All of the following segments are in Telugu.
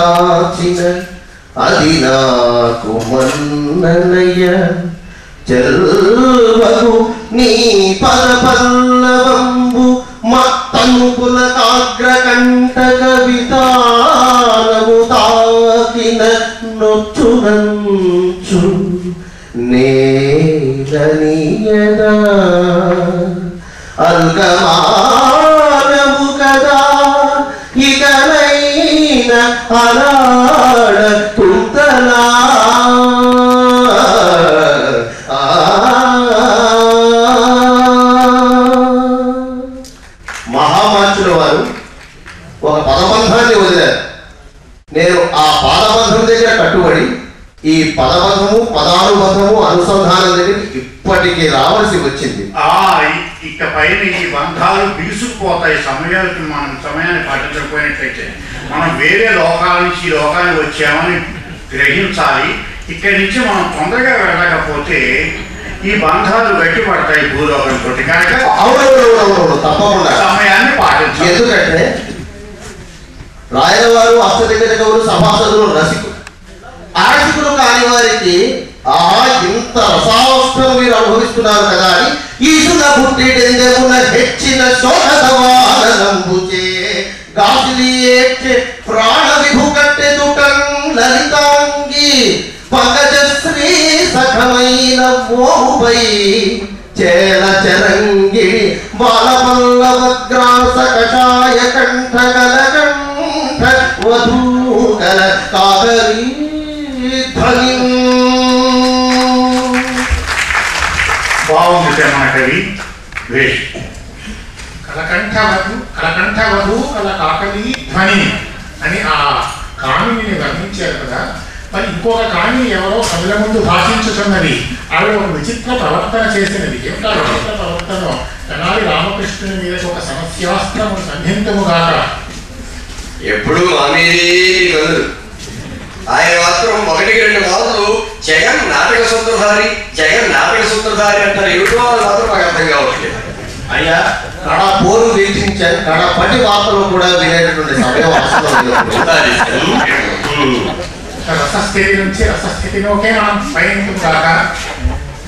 కాచిన అది నాకు మన్ననయ చెల్వకు నీ పద పల్లవంబు మత్తను పులకాగ్రకంఠక వితానము తాకిన నొచ్చునంచు నేలనీయదా అల్గమానము కదా ఇకనైన అలాడ కుంతలా మహామాచుల వారు ఒక పదబంధాన్ని వదిలారు. నేను ఆ పాదబంధం దగ్గర కట్టుబడి ఈ పదబంధము పదానుబంధము అనుసంధానం దగ్గరికి ఇప్పటికీ రావాల్సి వచ్చింది. ఇక పైన ఈ బంధాలు బిగుసుకుపోతాయి. సమయాన్ని పాటించకపోయినట్లయితే మనం వేరే లోకాల నుంచి ఈ లోకానికి వచ్చామని గ్రహించాలి. ఇక్కడి నుంచి మనం తొందరగా వెళ్ళకపోతే ఈ బంధాలు గట్టిపడతాయి భూలోకంతో. కనుక తప్పకుండా సమయాన్ని పాటించాలి. ఎందుకంటే రాయల వారు అష్టదిగ్గజ కవులు సభాసదులు రసికులు. అరసికులు కాని వారికి ఇంత రసావస్థను మీరు అనుభవిస్తున్నారు కదా అని ఈసున పుట్టిడెందెమున హెచ్చిన శోకదవానంబుచే గాసిలి ఏడ్చే ప్రాణ విభు కట్టెదుటం లలితాంగి పంకజశ్రీ సఖమైన మోహుపై చేల చరంగిడి బాలపల్లవగ్రాస కషాయ కంఠగల కంఠ వధూకల కాకరీ ధ్వని. బాగుంది మన కవి వేష్. కలకంఠ వధు కల కాకలి ధ్వని అని ఆ కామిని వర్ణించారు కదా. మరి ఇంకొక కామిని ఎవరో కవుల ముందు భాషించుతున్నది. ఆవిడ ఒక విచిత్ర ప్రవర్తన చేసినది. ఏమిటా విచిత్ర ప్రవర్తన? తెనాలి రామకృష్ణుని మీద ఒక సమస్యాస్త్రము సంధింతముగాక. ఎప్పుడు మామీది కదులు. ఆయన మాత్రం 1-2 మార్లు జగన్ నాటక సూత్రధారి అంటారు. ఏమిటో వాళ్ళు మాత్రం మాకు అర్థం కావట్లేదు. అయ్యా కడ పోరు వీక్షించాను, కడ పటి వార్తలు కూడా వినేటటువంటి సమయం రసస్థితి నుంచి రసస్థితిలోకే మనం పయనించుగాక.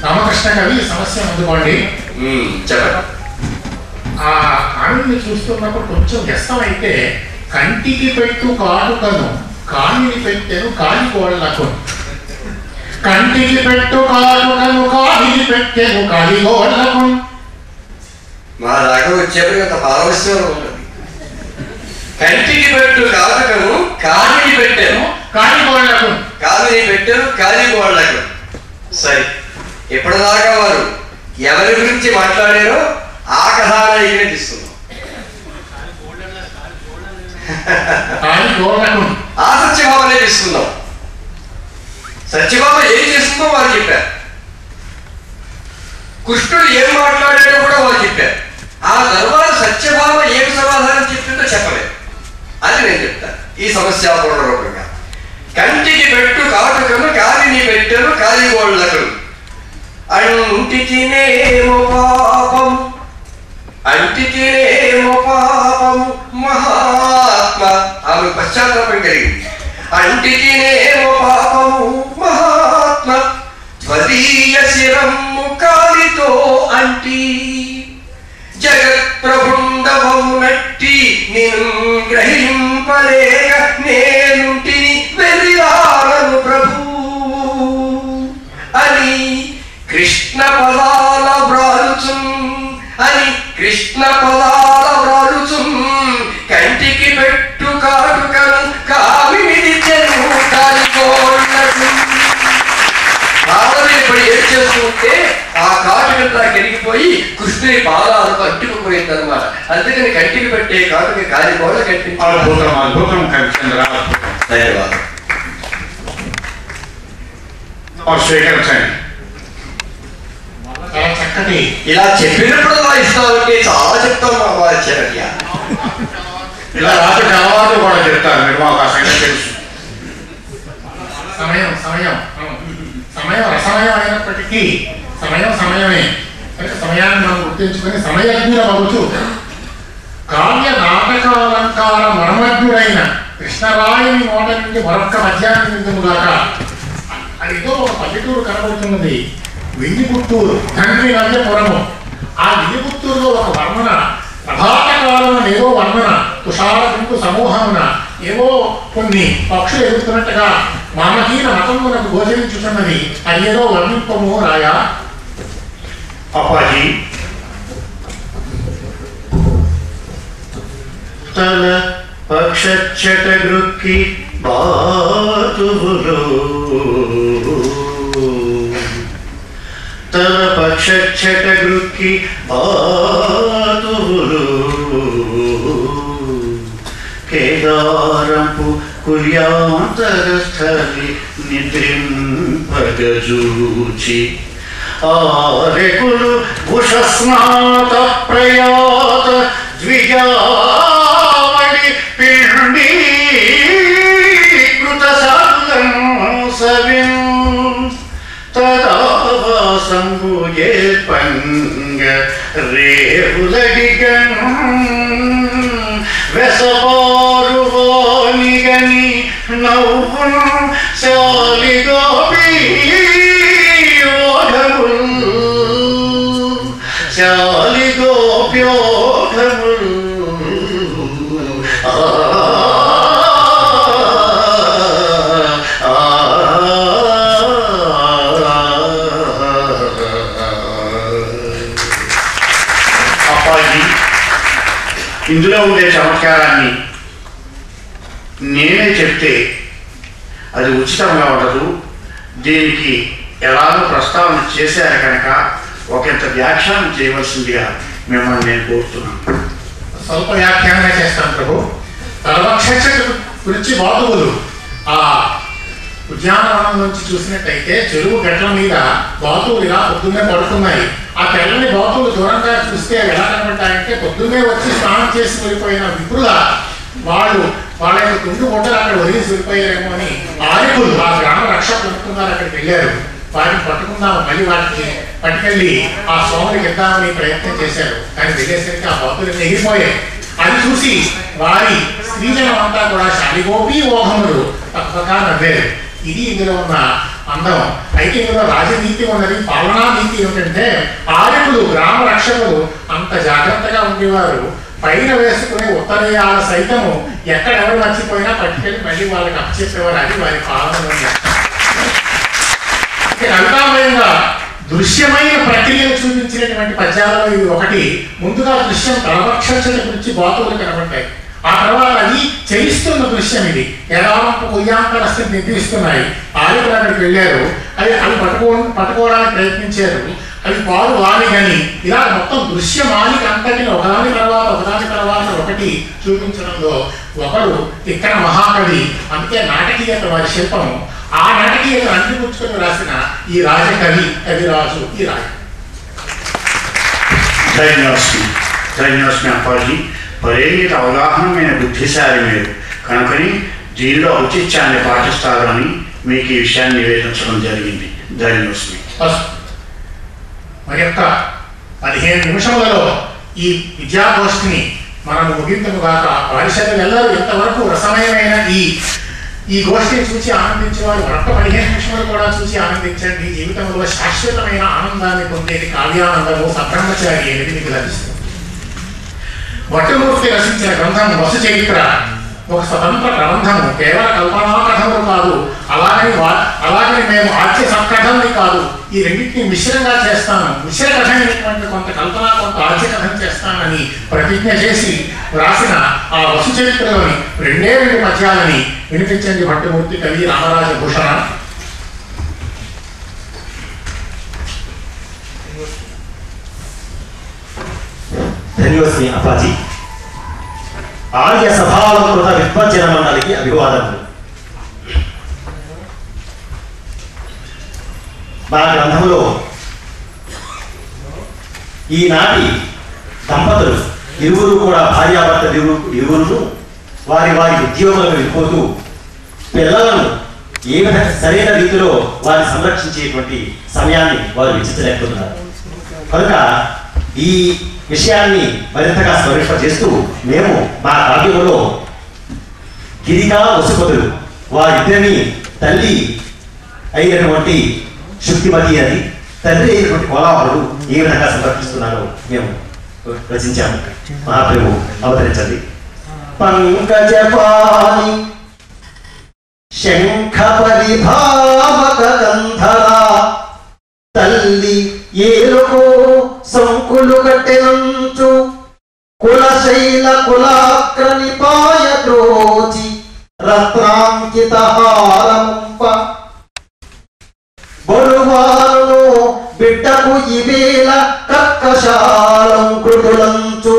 రామకృష్ణ కవి సమస్య అందుకోండి. చెప్పండి. ఆ కామిని చూస్తున్నప్పుడు కొంచెం వ్యస్తమైతే కంటికి పెట్టు కాటుకను కామిని పెట్టెను కాలిగోళ్లకు. కంటికి పెట్టు కాటుకను కామిని పెట్టెను కాలిగోళ్లకు. మా దాకా వచ్చేప్పుడు అంత పారవశ్యం ఉంటుంది. కంటికి పెట్టు కాటుకను కామిని పెట్టాను కాలిగోళ్లకు. కాలిగోళ్లకు. సరే, ఇప్పటిదాకా వారు ఎవరి గురించి మాట్లాడారో ఆ కథానాయికనే తీసుకున్నాం. ఆ సత్యభామనే తీసుకుందాం. సత్యభామ ఏం చేస్తుందో వారు చెప్పారు. కృష్ణుడు ఏం మాట్లాడాడో కూడా వారు చెప్పారు. ఆ తర్వాత సత్యభామ ఏం సమాధానం చెప్పిందో చెప్పలేదు. అది నేను చెప్తాను ఈ సమస్యాపూర్ణ రూపంగా. కంటికి పెట్టు కాటుకను కాలిని పెట్టెను కాలిగోళ్లకు. అంటికినేమో పాపం మహాత్మ. ఆమె పశ్చాత్తాపం కలిగింది. అంటికినేమో పాపము మహాత్మ త్వదీయ శిరము కాలితో అంటి జగత్ ప్రభుండవము నట్టి నిన్ను గ్రహింపలేక నేనుంటిని వెర్రివారను ప్రభు అని కృష్ణ పదాల వ్రాలుచున్ కంటికి పెట్టు కాటుకను కామిని కాలిగోళ్లకు. ఇప్పుడు ఏం చేస్తుంటే ఆ కాటుకంతా కెరిగిపోయి కృష్ణుని పాదాలకు అంటుకుపోయింది అనమాట. అందుకని కంటికి పెట్టే కాటుక కాలిగోళ్ల కంటి. ధన్యవాదాలు. స్వీకరించండి. చక్కటి ఇలా చెప్పినప్పుడు ఇస్తామంటే చాలా చెప్తాం మా వారి చర్య. ఇలా రాత్రి అలవాటు కూడా చెప్తారు. మీరు మాకు ఆ సంగతి తెలుసు. సమయం రసమయం అయినప్పటికీ సమయమే. సమయాన్ని మనం గుర్తించుకొని సమయజ్ఞుల మగుచు కావ్య నాటకాలంకార మర్మజ్ఞుడైన కృష్ణరాయుని నోట నుండి మరొక్క పద్యాన్ని విందుముగాక. అదేదో ఒక పల్లెటూరు కనబడుతున్నది, వింగిపుత్తూరు, తండ్రి నందపురము. ఆ వింగిపుత్తూరులో ఒక వర్ణన, ప్రభాత కాలమున ఏవో వర్ణన, తుషార గుంపు సమూహమున ఏవో కొన్ని పక్షులు ఎదుగుతున్నట్టుగా మామకీన మతమునకు గోచరించుతున్నది. అది ఏదో వర్ణింపము రాయా. అప్పాజీ, తల పక్షచ్చటగృక్కి బాతువులు, తల పక్షచ్చటగృక్కి బాతువులు, కేదారంపు కుర్యాంతరస్థలి నిద్రింపగజూచి, ఆరెకులు ఉషస్నాత ప్రయాత ద్విజావళి పిండి కృత సవిన్ తదావాసంబుజేర్పంగ రేవులడిగన్ వెసపారువానిగని నవ్వును శాలిగోపి శాలిగోప్యోగములు అప్పాజీ, ఇందులో ఉండే చమత్కారాన్ని నేనే చెప్తే అది ఉచితంగా ఉండదు. దీనికి ఎలాగో ప్రస్తావన చేశారు కనుక ఒకంత వ్యాఖ్యానం చేయవలసిందిగా మిమ్మల్ని నేను కోరుతున్నాను. స్వల్ప వ్యాఖ్యానంగా చేస్తాను ప్రభు. తలపక్ష గురించి బాతువులు ఆ ఉద్యానవనం నుంచి చూసినట్టయితే చెరువు గట్ల మీద బాతువులు ఇలా పొద్దున్నే పడుతున్నాయి. ఆ తెల్లని బాతువులు దూరంగా చూస్తే ఎలా కనబడ్డాయంటే పొద్దున్నే వచ్చి స్నానం చేసి వెళ్ళిపోయిన విప్రుల వాళ్ళు వాళ్ళ యొక్క తుండు మొట్టలు అక్కడ వదిలేసి వెళ్ళిపోయారేమో అని ఆర్యకులు ఆ గ్రామ రక్షకులు అనుకున్నారు. అక్కడికి వెళ్ళారు, వాటిని పట్టుకుందాము, మళ్ళీ వాటిని పట్టుకెళ్ళి ఆ స్వామికి ఇద్దామని ప్రయత్నం చేశారు. కానీ వెళ్ళేసరికి ఆ బాతులు ఎగిరిపోయాయి. అది చూసి వారి స్త్రీజనం అంతా కూడా శాలిగోపి ఓహములు తప్పగా నవ్వారు. ఇది ఇందులో ఉన్న అందం. అయితే ఇందులో రాజనీతి ఉన్నది, పాలనా నీతి ఏమిటంటే ఆర్యకులు గ్రామ రక్షకులు అంత జాగ్రత్తగా ఉండేవారు. పైన వేసుకునే ఉత్తరీయాల సైతము ఎక్కడెవరు మర్చిపోయినా పట్టుకెళ్ళి మళ్ళీ వాళ్ళకి అప్పచెప్పేవారు. అది వారి పాలనలో. కవితామయంగా దృశ్యమైన ప్రక్రియను చూపించినటువంటి పద్యాలలో ఇది ఒకటి. ముందుగా దృశ్యం తలపక్షత గురించి బాతువులు కనబడ్డాయి. ఆ తర్వాత అది చలిస్తున్న దృశ్యం. ఇది ఎలాంటి ఉయ్యాంకరస్థితి నిర్దిస్తున్నాయి. ఆయుధులు అక్కడికి వెళ్ళారు, అవి పట్టుకోవడానికి ప్రయత్నించారు. అవి పాలు వాలి కానీ ఇలా మొత్తం దృశ్యమాలిక అంతటిని ఒకదాని తర్వాత ఒకటి చూపించడంలో ఒకడు ఇక్కడ మహాకవి. అందుకే నాటకీయత వారి శిల్పము. ఆ నాటకీయతను అంటిపుచ్చుకొని రాసిన ఈ రాజకవి కవిరాజు ఈ రాజు. ధన్యోస్మి అప్పాజీ, పరిమిత అవగాహనమైన బుద్ధిశాలి మీరు కనుకని దీనిలో ఔచిత్యాన్ని పాటిస్తారు అని మీకు ఈ విషయాన్ని నివేదించడం జరిగింది. ధన్యోస్మి. మరి యొక్క 15 నిమిషములలో ఈ విద్యాగోష్ఠిని మనం ముగింపుగాక. పరిషత్తులు ಎಲ್ಲರೂ ఇంతవరకు రసమయమైన ఈ గోష్ఠిని చూసి ఆనందించే వారు మరొక 15 నిమిషాలు కూడా చూసి ఆనందించండి. జీవితంలో శాశ్వతమైన ఆనందాన్ని పొందేది కావ్యానందము సబ్రహ్మచారి అనేది మీకు లభిస్తుంది. వట్టుమూర్తి రచించిన గ్రంథం వసు చరిత్ర ఒక స్వతంత్ర ప్రబంధము. కేవల కల్పనా కథములు కాదు, అలాగని మేము ఆద్య సత్కథల్ని కాదు, ఈ రెండింటిని మిశ్రంగా చేస్తాను. మిశ్ర కథ అయినటువంటి కొంత కల్పన కొంత ఆద్య కథం చేస్తానని ప్రతిజ్ఞ చేసి రాసిన ఆ వసు చరిత్రలోని 2 పద్యాలని వినిపించండి భట్టుమూర్తి కవి రామరాజభూషణ. ధన్యోస్మి అప్పాజీ. ఆర్య సభాలంకృత విద్వజ్జన మండలికి అభివాదములు. మా గ్రంథంలో ఈనాటి దంపతులు ఇరువురు కూడా భార్యాభర్త ఇరువురును వారి ఉద్యోగులను వెళ్ళిపోతూ పిల్లలను ఏ విధంగా సరైన రీతిలో వారిని సంరక్షించేటువంటి సమయాన్ని వారు వెచ్చించలేకపోతున్నారు. కనుక ఈ విషయాన్ని మరింతగా స్మరింపజేస్తూ మేము మా కావ్యంలో గిరిక వసుపతులు వారిద్దరిని తల్లి అయినటువంటి శుద్ధిమతి అని తండ్రి అయినటువంటి కోలాహలుడు ఏ విధంగా సంరక్షిస్తున్నారో మేము రచించాము. మహాప్రభు అవతరించండి. పంకజపాణి శంఖ పరిభావక గంధరా తల్లి ఏలుకో సంకులు గట్టెనంచు కులశైల కులాగ్రనిపాయ ద్రోచి రత్నాంకిత హారముంప బొరువారును బిడ్డకు ఇవేల కర్కశాలం కృతులంచు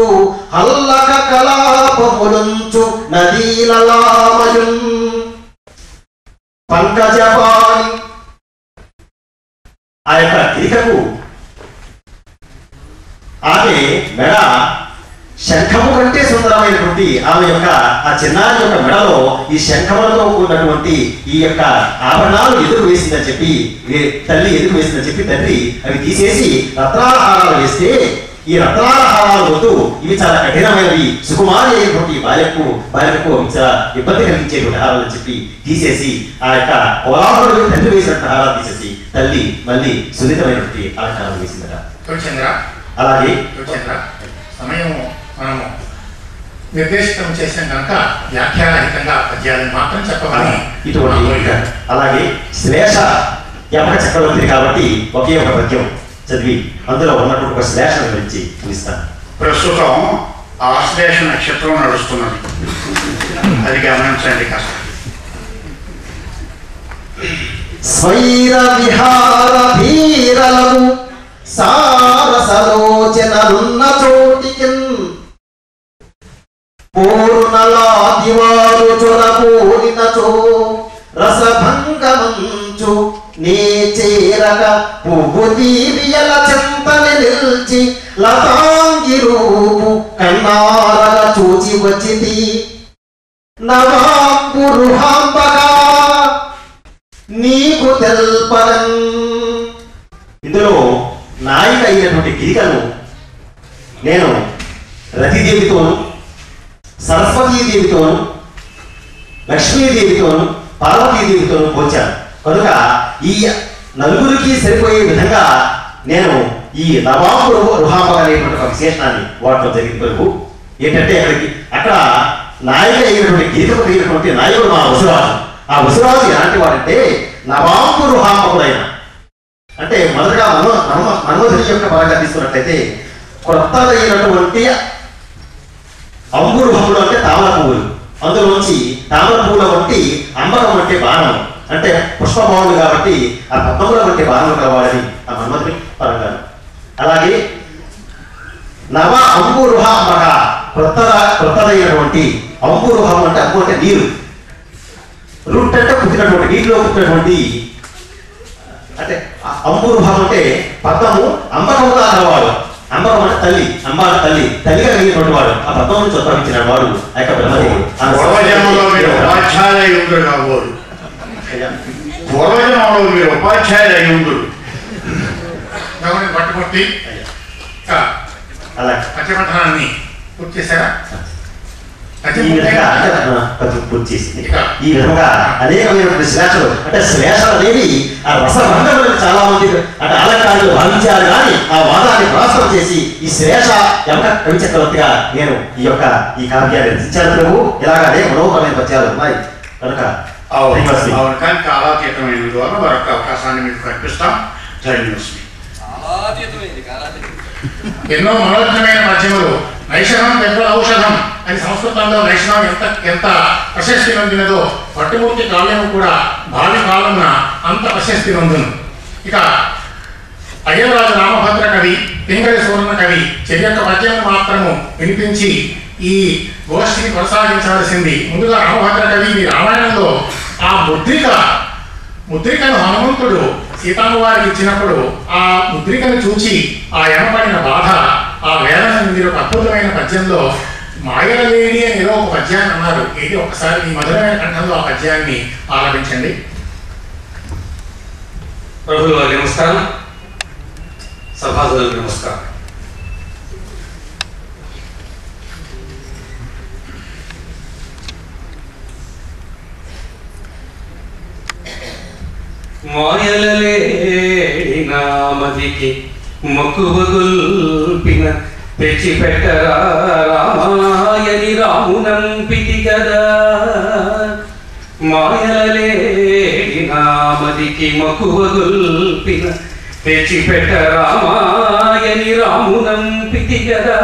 హల్లక కలాపములంచు నదీలలామయున్ పంకజపాణి ఆ యొక్క గిరికకు ఆమె మెడ శంఖము కంటే సుందరమైనటువంటి ఆమె యొక్క ఆ చిన్నారి యొక్క మెడలో ఈ శంఖములతో కూడినటువంటి ఈ యొక్క ఆభరణాలు ఎదురు వేసిందని చెప్పి తల్లి ఎదురు వేసిందని చెప్పి తండ్రి అవి తీసేసి రత్నాల హారాలు వేస్తే ఈ రత్నాల హారాలు వద్దు, ఇవి చాలా కఠినమైనవి, సుకుమారి అయినటువంటి బాలికకు చాలా ఇబ్బంది కలిగించేటువంటి హారాలు అని చెప్పి తీసేసి ఆ యొక్క కోలాహలుడు తండ్రి వేసినటువంటి హారాలు తీసేసి తల్లి మళ్ళీ సున్నితమైనటువంటి అలంకారాలు వేసిందట. అలాగే సమయం మనము నిర్దేశితం చేసాం కనుక వ్యాఖ్యారహితంగా పద్యాలను మాత్రం చెప్పమని ఇటువంటి అలాగే శ్లేష యమక చక్రవర్తి కాబట్టి ఒకే ఒక పద్యం చదివి అందులో ఉన్నటువంటి ఒక శ్లేషణ గురించి చూపిస్తాను. ప్రస్తుతం ఆశ్లేష నక్షత్రం నడుస్తున్నది, అది గమనించండి కాస్త. స్వైర విహార భీరలకు సారసలోచనలున్న చోటికిన్ పూర్ణలాదివారు చొరపోలినచో రసభంగమంచు నీ చేరక పువ్వు దీవియల చింతని నిల్చి లతాంగి రూపు కన్నారగ చూచి వచ్చితి నవాంబురుహాంబగా నీకు తెల్పరన్. ఇందులో నాయిక అయినటువంటి గిరికను నేను రతిదేవితోను సరస్వతీదేవితోను లక్ష్మీదేవితోను పార్వతీదేవితోను పోల్చాను కనుక ఈ నలుగురికి సరిపోయే విధంగా నేను ఈ నవాంబు రుహాంబ అనేటువంటి ఒక విశేషణాన్ని వాడటం జరిగింది. వరకు ఏంటంటే అక్కడ నాయిక అయినటువంటి గిరికకు అయినటువంటి నాయకుడు మా వసురాజు. ఆ వసురాజు ఎలాంటి వాడంటే నవాంబు రుహాంబకుడైన, అంటే మొదటగా మన్మధుని యొక్క పరంగా తీసుకున్నట్లయితే కొత్తదైనటువంటి అంబురుహములు అంటే తామర పువ్వులు, అందులోంచి తామర పువ్వుల వంటి అంబరం అంటే బాణం, అంటే పుష్పభావులు కాబట్టి ఆ పద్మముల వంటి బాణములు కలవాడని ఆ మన్మధుని పరంగా. అలాగే నవ అంబురుహ అంబక కొత్తదైనటువంటి అంబురుహం అంటే అంబు అంటే నీరు, రూట్ అంటే పుట్టినటువంటి నీటిలో పుట్టినటువంటి, అంటే అంబురుహం అంటే పద్మము అంబకముగా కలవాడు. అంబకం అంటే తల్లి, అంబ తల్లి తల్లిగా కలిగినటువంటి వాడు, ఆ పద్మం నుంచి ఉద్భవించిన వాడు ఆ యొక్క బ్రహ్మదేవుడు. పూర్వజన్మలో మీరు ఉపాధ్యాయులు అయి ఉండరు కాబోరు, పూర్వజన్మలో మీరు ఉపాధ్యాయులు అయి ఉండరు. పట్టుకొట్టి అలా పచ్చపఠనాన్ని పూర్తి చేశారా? ఈ విధంగా పూర్తి చేసింది. ఈ విధంగా అనేకమైనటువంటి శ్లేషలు, అంటే శ్లేషలు అనేవి ఆ రసభంగములను చాలా మంది అంటే అలంకారులు భావించారు, కానీ ఆ వాదాన్ని ప్రాస్తం చేసి ఈ శ్లేష యమక కవి చక్రవర్తిగా నేను ఈ కావ్యాన్ని రచించాను. ప్రభు ఇలాగానే మనోహరమైన పద్యాలు ఉన్నాయి కనుక కానీ కాలాతీతమైన ద్వారా మరొక అవకాశాన్ని మీకు కల్పిస్తాం. ధన్యవాదాలు. ఎన్నో మనోజ్ఞమైన పద్యములు, నైషధం పెద్ద ఔషధం అని సంస్కృతంలో నైషధం ఎంత ప్రశస్తి నొందినదో పట్టుమూర్తి కావ్యం కూడా భావి కాలంన అంత ప్రశస్తి నొందును. ఇక అయ్యవరాజు రామభద్ర కవి, పింగళి సువర్ణ కవి చెయ్యొక్క పద్యం మాత్రము వినిపించి ఈ గోష్ఠిని కొనసాగించవలసింది. ముందుగా రామభద్ర కవి మీ రామాయణంలో ఆ ముద్రికను హనుమంతుడు సీతమ్మ వారికి ఇచ్చినప్పుడు ఆ ముద్రికను చూచి ఆ ఎనపడిన బాధ, ఆ వేదన మీరు ఒక అద్భుతమైన పద్యంలో మాయల లేడి అని ఏదో ఒక పద్యాన్ని అన్నారు. ఇది ఒకసారి మీ మధురమైన కంఠంలో ఆ పద్యాన్ని ఆలపించండి. ప్రభులు వారి నమస్కారం, సభాసదులకు నమస్కారం. మాయలలేడినా మదికి మక్కువగొల్పిన తెచ్చిపెట్టరా రామాయని రామునంపితి గదా. మాయలలేడినా మదికి మక్కువగొల్పిన తెచ్చిపెట్ట రామాయని రామునంపితి గదా.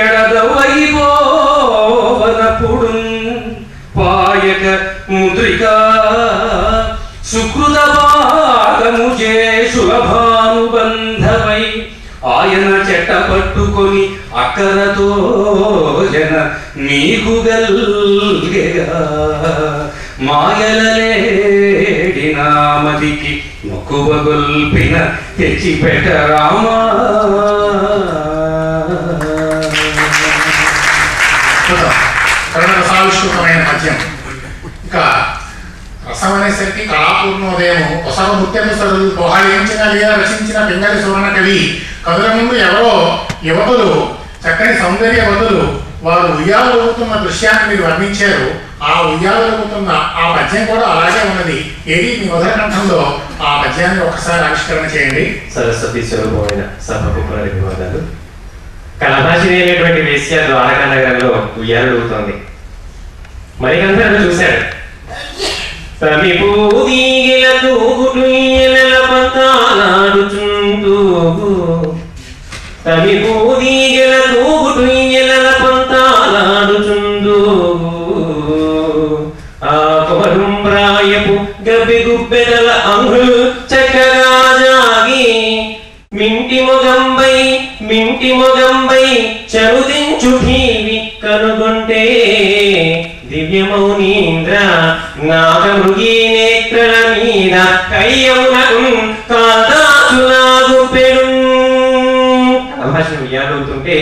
ఎడదవైపోవనప్పుడు పాయక ముద్రికా సుకృత భాగము సులభానుబంధమై ఆయన చెట్ట పట్టుకొని అక్కరతో జన నీకు గల్గెగా. మాయలలేడినా మదికి మక్కువగొల్పిన తెచ్చిపెట్ట రామా. రసావిష్కృతమైన పద్యం. ఇంకా రసం అనేసరికి కళాపూర్ణోదయము కొసవ ముత్యము సరులు పోహాయించిన లేదా రచించిన పింగళి సువర్ణ కవి. కదుల ముందు ఎవరో యువతులు, చక్కని సౌందర్యవతులు వారు ఉయ్యాలవుతున్న దృశ్యాన్ని మీరు వర్ణించారు. ఆ ఉయ్యాలవుతున్న ఆ పద్యం కూడా అలాగే ఉన్నది. ఏది మీ మొదటి కంఠంలో ఆ పద్యాన్ని ఒకసారి ఆవిష్కరణ చేయండి. సరస్వతి స్వరూపమైన సభకు పునర్వివాదాలు. కళాభాషిని అనేటువంటి వేశ్య ద్వారకా నగరంలో ఉయ్యాలవుతోంది. మరికందరూ చూశాడు. తమిపూదీగల తూగుటుయ్యల పంతాలాడుచుంటూ, తమిపూదీగల తూగుటుయ్యల పంతాలాడుచుంటూ, ఆ కొమరుంబ్రాయపు గబ్బి గుబ్బెదల అంగులు చక్కరాజాగి మింటి మొగంబై చరుదించు ఠీవి కనుగొంటే దివ్యమౌనీంద్ర నాగమృగీ నేత్రల మీద కయ్యమునకు కాదాసులాగు పెడు. భాషను ఉయ్యాలవుతుంటే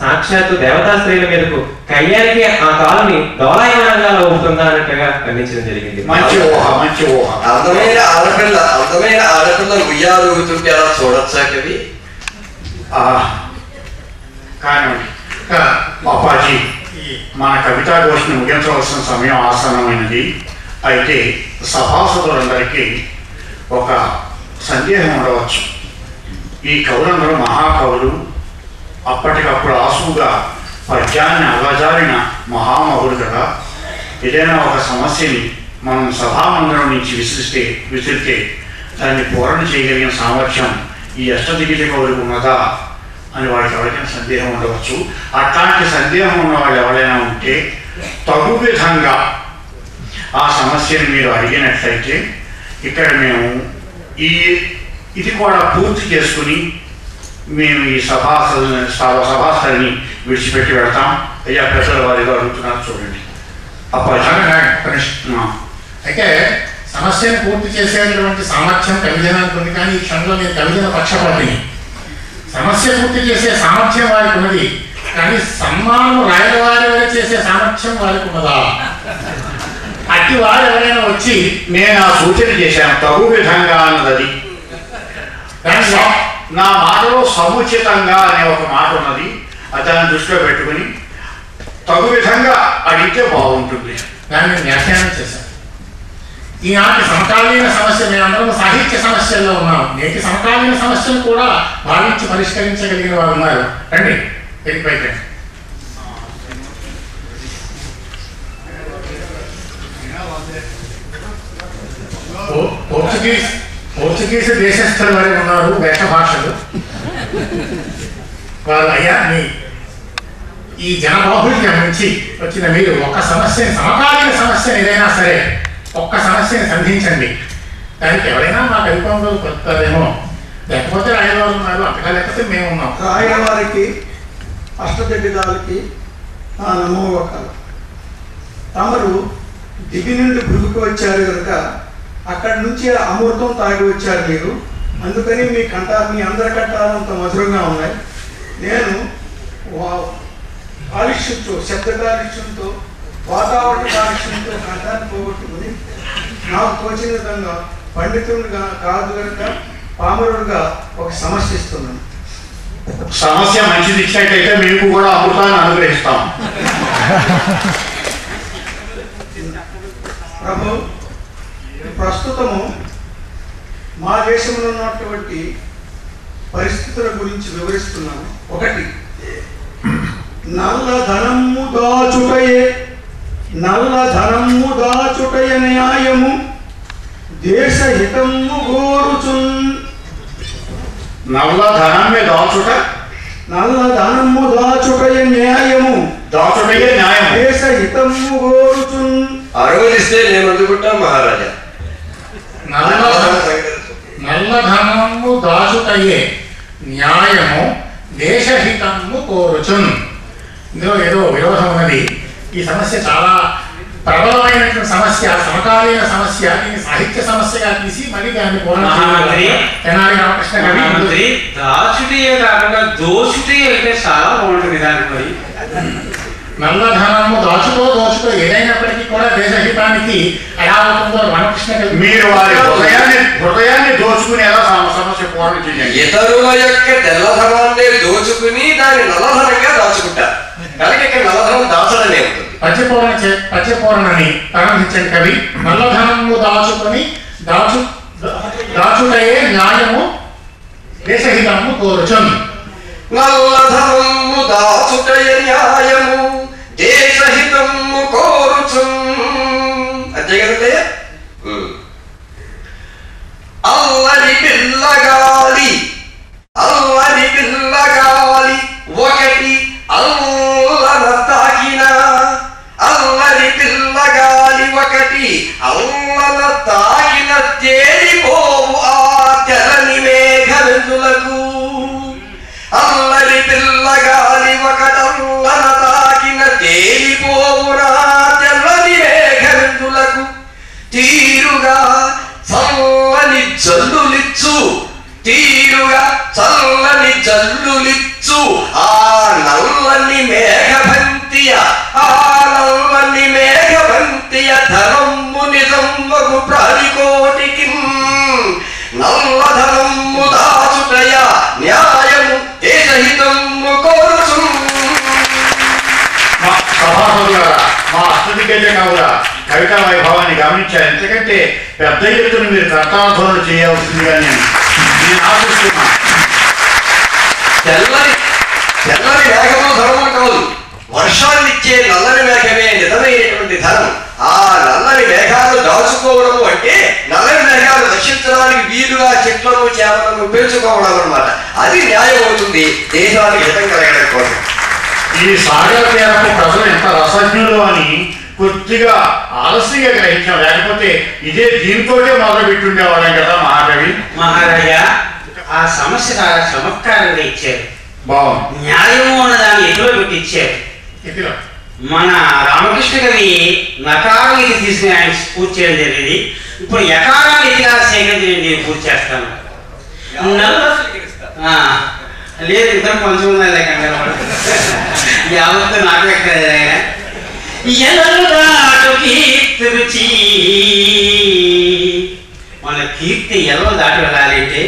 సాక్షాత్తు దేవతా స్త్రీల మీదకు కయ్యానికి ఆ కాలుని దౌలాయమానంగా అవుతుందా అన్నట్టుగా వర్ణించడం జరిగింది. మంచి ఊహ, మంచి ఊహ. అందమైన ఆడపిల్ల ఉయ్యాలవుతుంటే అలా చూడొచ్చా కవి? కానీ పాపాజీ, మన కవితా గోష్ఠిని ముగించవలసిన సమయం ఆసన్నమైనది. అయితే సభాసదులందరికీ ఒక సందేహం ఉండవచ్చు. ఈ కవులందరూ మహాకవులు, అప్పటికప్పుడు ఆసువుగా పద్యాన్ని అల్లజారిన మహామహులు కదా. ఏదైనా ఒక సమస్యని మనం సభామందిరం నుంచి విసిరితే దాన్ని పూరణ చేయగలిగిన సామర్థ్యం ఈ అష్టదిగ్గజ కవులకు ఉన్నదా అని వాడికి ఎవరికైనా సందేహం ఉండవచ్చు. అట్లాంటి సందేహం ఉన్న వాళ్ళు ఎవరైనా ఉంటే తగు విధంగా ఆ సమస్యను మీరు అడిగినట్లయితే ఇక్కడ మేము ఇది కూడా పూర్తి చేసుకుని మేము ఈ సభాస్థలిని విడిచిపెట్టి వెళ్తాం. అయ్యా పెద్దల వారిగా అడుగుతున్నారు, చూడండి. అయితే సమస్యను పూర్తి చేసేటువంటి సామర్థ్యం కవిజనానికి ఉంది. కానీ ఈ క్షణంలో నేను కవిజన పక్షపాతిని. సమస్య పూర్తి చేసే సామర్థ్యం వారికి ఉన్నది, కానీ సన్మానం రాయల వారి వరకు చేసే సామర్థ్యం వారికి ఉన్నదా? అట్టి వారు ఎవరైనా వచ్చి నేను ఆ సూచన చేశాను, తగు విధంగా అన్నది. నా మాటలో సముచితంగా అనే ఒక మాట ఉన్నది. దాన్ని దృష్టిలో పెట్టుకుని తగు విధంగా అడిగితే బాగుంటుంది. దాన్ని వ్యాఖ్యానం చేశాను. ఈనాటి సమకాలీన సమస్య, మేమందరం సాహిత్య సమస్యల్లో ఉన్నాం. నేటి సమకాలీన సమస్యలు కూడా భావించి పరిష్కరించగలిగిన వారు ఉన్నారు. రండి వెళ్ళిపోయి. పోర్చుగీస్ దేశస్థుల వారి ఉన్నారు, వేష భాషలు. వారు అయ్యా ఈ జనబాహుళ్యం నుంచి వచ్చిన మీరు ఒక సమస్యని, సమకాలీన సమస్యను ఏదైనా సరే ఒక్క సమస్యని సంధించండి. దానికి ఎవరైనా మా కవిత్వంలో కొడతారేమో, లేకపోతే రాయలవారు ఉన్నారు, అంతగా లేకపోతే మేము ఉన్నాం. రాయలవారికి అష్టదిగ్గజాలకి నా నమోవకాలు. తమరు దిగి నుండి భృగుకి వచ్చారు కనుక అక్కడి నుంచి అమృతం తాగి వచ్చారు మీరు. అందుకని మీ అందరి కంఠాలు అంత మధురంగా ఉన్నాయి. నేను కాలుష్యంతో, శబ్ద కాలుష్యంతో, వాతావరణ కాలుష్యంతో కంఠాన్ని పోగొట్టుకుని నాకు తోచిన విధంగా పండితుడిగా కాదు కనుక పామరుడుగా ఒక సమస్య ఇస్తున్నాను. సమస్య మంచిది ఇచ్చినట్టయితే మీకు కూడా అమృతాన్ని అనుగ్రహిస్తాం. ప్రభు, ప్రస్తుతము మా దేశంలో ఉన్నటువంటి పరిస్థితుల గురించి వివరిస్తున్నాను. 1, నల్లధనము దాచుటయే న్యాయము దేశహితము గోరుచున్. నల్లధనమే నల్లధనము దాచుటయే న్యాయము దేశహితము గోరుచున్. అనుమతిస్తే నేను అందుకుంటా మహారాజా. నల్లధనము దాచుటయే న్యాయము దేశహితము కోరుచున్. ఇందులో ఏదో విరోధం ఉన్నది. ఈ సమస్య చాలా ప్రబలమైనటువంటి సమస్య, సమకాలీన సమస్య. దీన్ని సాహిత్య సమస్యగా తీసి మళ్ళీ దాన్ని తెనాలి రామకృష్ణ కవి దాచుటే కాకుండా దోచుటే అయితే చాలా బాగుంటుంది దానికి. మరి నల్లధనము దాచుతో ఏదైనప్పటికీ కూడా దేశహితానికి ఎలా అవుతుందో రామకృష్ణ కవి మీరు వారి హృదయాన్ని దోచుకుని ఎలా సమస్య పూర్ణ చేయండి. ఇతరుల యొక్క తెల్లధనాన్ని దోచుకుని దాన్ని నల్లధనంగా దాచుకుంటారు. కనుక ఇక్కడ నల్లధనం దాచడమే ఉంటుంది. పద్యపూరణని ప్రారంభించండి కవి. నల్లధనము దాచుటయే న్యాయము దేశహితము కోరుచున్. నల్లధనము దాచుటయే న్యాయము దేశహితము కోరుచున్. అంతే కదండి. అల్లరి పిల్లగాలి ఒకటి అల్లన తాకిన తేలిపోవు ఆ తెలని మేఘలకు. అల్లరి పిల్లగాలి ఒకటల్లన తాకిన తేలిపోవునా తెల్లని మేఘలకు. తీరుగా చల్లని జల్లులిచ్చు ఆ నల్లని మేఘబంతియ ధనమ్ము నిజమ్మగు ప్రాణికోటికి. నల్లధనమ్ము దాచుటయ న్యాయము దేశహితమ్ము కోరుచు. మా అష్టదిగ్గజ కవుల కవితా వైభవాన్ని గమనించారు. ఎందుకంటే పెద్ద ఎత్తున మీరు కర్తాధ్వనులు చేయవలసిందిగా నేను ఆశిస్తున్నాను. తెల్లని మేఘము ధనము కాదు, వర్షాన్ని ఇచ్చే నల్లని మేఘమే నిజమైనటువంటి ధనం. ఆ నల్లని మేఘాలు దాచుకోవడము అంటే నల్లని మేఘాలు రక్షించడానికి వీలుగా చెట్లను చేపలను పెంచుకోవడం అన్నమాట. అది న్యాయం అవుతుంది దేశానికి హితం కలగడం కోసం. ఈ సాగర తీరపు ప్రజలు ఎంత రసజ్ఞులు అని కొద్దిగా ఆలస్యంగా గ్రహించాం. లేకపోతే ఇదే దీంతోనే మొదలు పెట్టుండేవాళ్ళం కదా మహాకవి. మహారాజా ఆ సమస్య చాలా చమత్కారంగా ఇచ్చారు. బాగుంది. న్యాయము అన్న దాన్ని ఎదురు పెట్టి ఇచ్చారు. మన రామకృష్ణ కవి నకారం ఇది తీసుకుని ఆయన పూర్తి చేయడం జరిగింది. ఇప్పుడు యకారాన్ని ఇతిహాస సేకరించి నేను పూర్తి చేస్తాను. లేదు ఇద్దరు కొంచెం ఉందా కంగారు యావత్తు నాకు ఎక్కడ కీర్తి మన కీర్తి ఎలా దాటి వెళ్ళాలి అంటే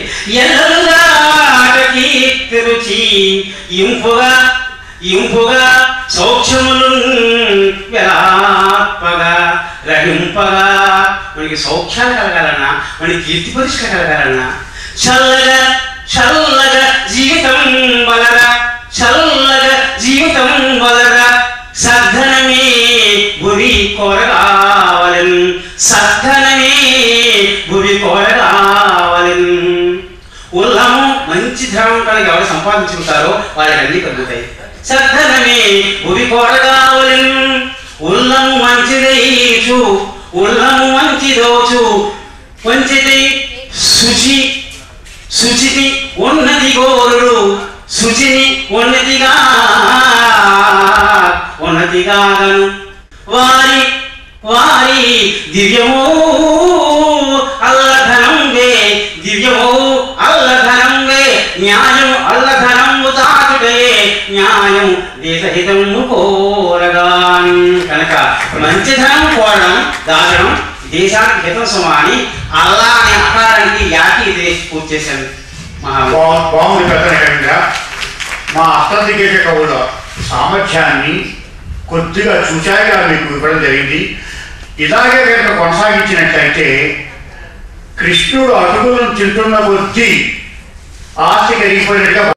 కీర్తి రుచి ఇంపుగా సౌఖ్యములు వెలాత్మగా రహింపగా మనకి సౌఖ్యాలు కలగాలన్నా మనకి కీర్తి పరిష్కారం కలగాలన్నా చల్లగా జీవితం వలరా సద్ధనమే భువి కోరగావలెన్ ఉల్లము మంచి ధనం కలిగి ఎవరు సంపాదించుకుంటారో వాళ్ళకి అన్ని కలుగుతాయి. సద్ధనమే భువి కోరగావలెన్ ఉల్లము మంచిదోచు మంచిది శుచిని ఉన్నతి గోరుడు శుచిని ఉన్నతిగాగను వారి దివ్యమో అల్లధనంవే న్యాయము అల్లధనము దాచుటయే న్యాయం దేశహితము కోరగాను. కనుక మంచి ధనం కోరడం దాచడం దేశానికి హితం సుమాని అల్లా అనే అకారానికి యాకి పూర్తి చేశాను. బాగుంది పెద్దగా. మా అష్టదిగ్గజ కవుల సామర్థ్యాన్ని కొద్దిగా చూచాయిగా మీకు ఇవ్వడం జరిగింది. ఇలాగే కనుక కొనసాగించినట్లయితే కృష్ణుడు అటుకులను తింటున్న కొద్దీ ఆస్తి కరిగిపోయినట్టుగా